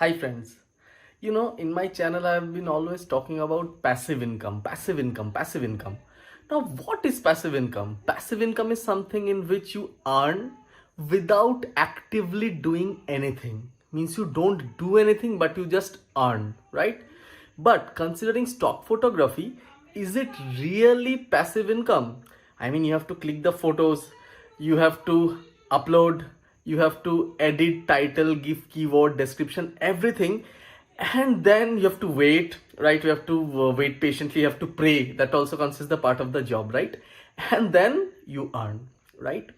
Hi friends. In my channel I have been always talking about passive income, passive income, passive income. Now, what is passive income? Passive income is something in which you earn without actively doing anything. Means you don't do anything but you just earn, right? But considering stock photography, is it really passive income? I mean, you have to click the photos, you have to upload, you have to edit title, give keyword, description, everything, and then you have to wait, right? You have to wait patiently, you have to pray. That also consists the part of the job, right? And then you earn, right?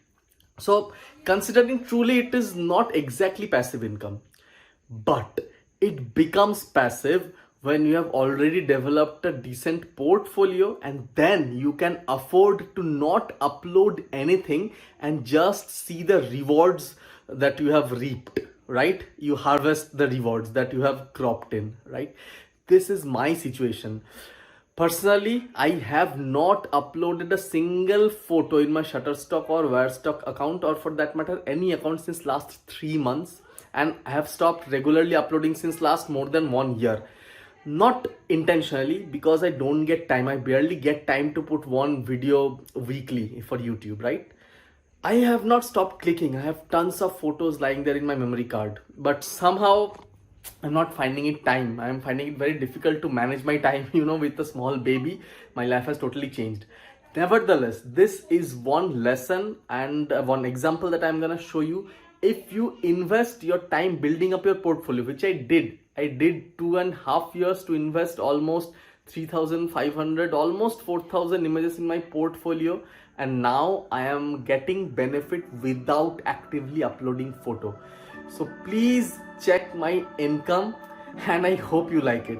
So considering truly, it is not exactly passive income, but it becomes passive when you have already developed a decent portfolio, and then you can afford to not upload anything and just see the rewards that you have reaped, right? You harvest the rewards that you have cropped in, right? This is my situation. Personally, I have not uploaded a single photo in my Shutterstock or Wirestock account, or for that matter any account, since last 3 months, and I have stopped regularly uploading since last more than 1 year. Not intentionally, because I don't get time. I barely get time to put one video weekly for YouTube, right? I have not stopped clicking. I have tons of photos lying there in my memory card, but somehow I'm not finding it time. I'm finding it very difficult to manage my time, with a small baby. My life has totally changed. Nevertheless, this is one lesson and one example that I'm gonna show you. If you invest your time building up your portfolio, which I did 2.5 years to invest almost 3,500, almost 4,000 images in my portfolio, and now I am getting benefit without actively uploading photo. So please check my income, and I hope you like it.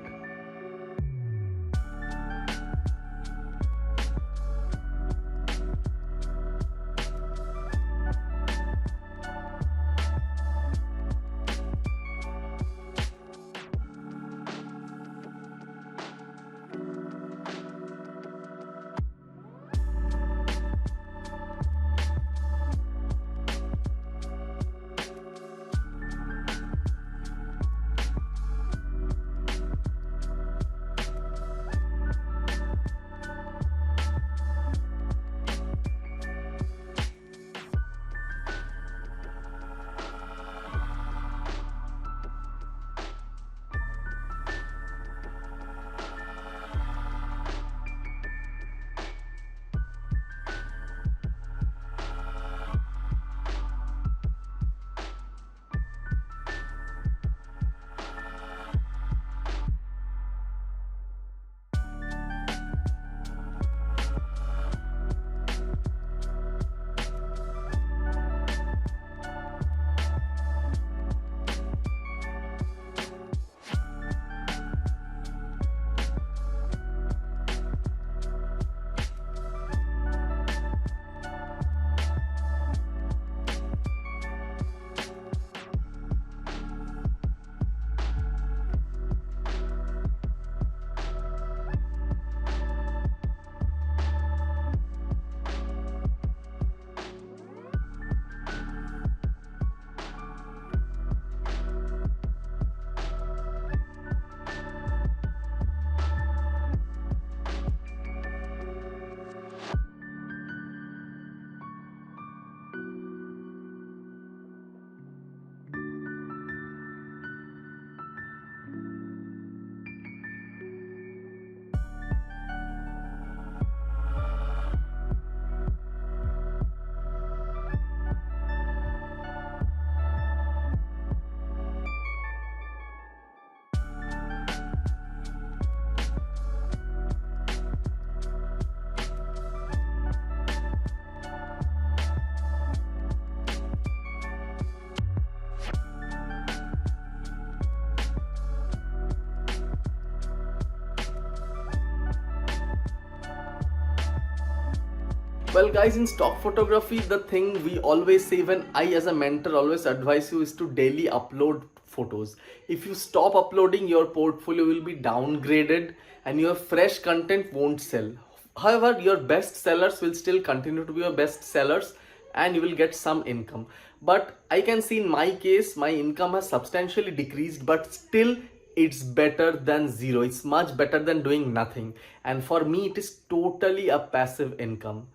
Well, guys, in stock photography, the thing we always say, when I as a mentor always advise you, is to daily upload photos. If you stop uploading, your portfolio will be downgraded and your fresh content won't sell. However, your best sellers will still continue to be your best sellers, and you will get some income. But I can see in my case, my income has substantially decreased, but still it's better than zero. It's much better than doing nothing. And for me, it is totally a passive income.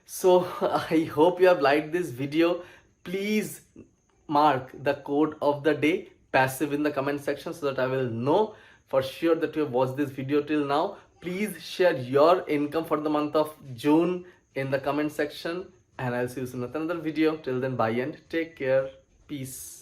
So I hope you have liked this video. Please mark the code of the day passive in the comment section so that I will know for sure that you have watched this video till now. Please share your income for the month of June in the comment section, and I'll see you soon with another video. Till then, bye and take care. Peace.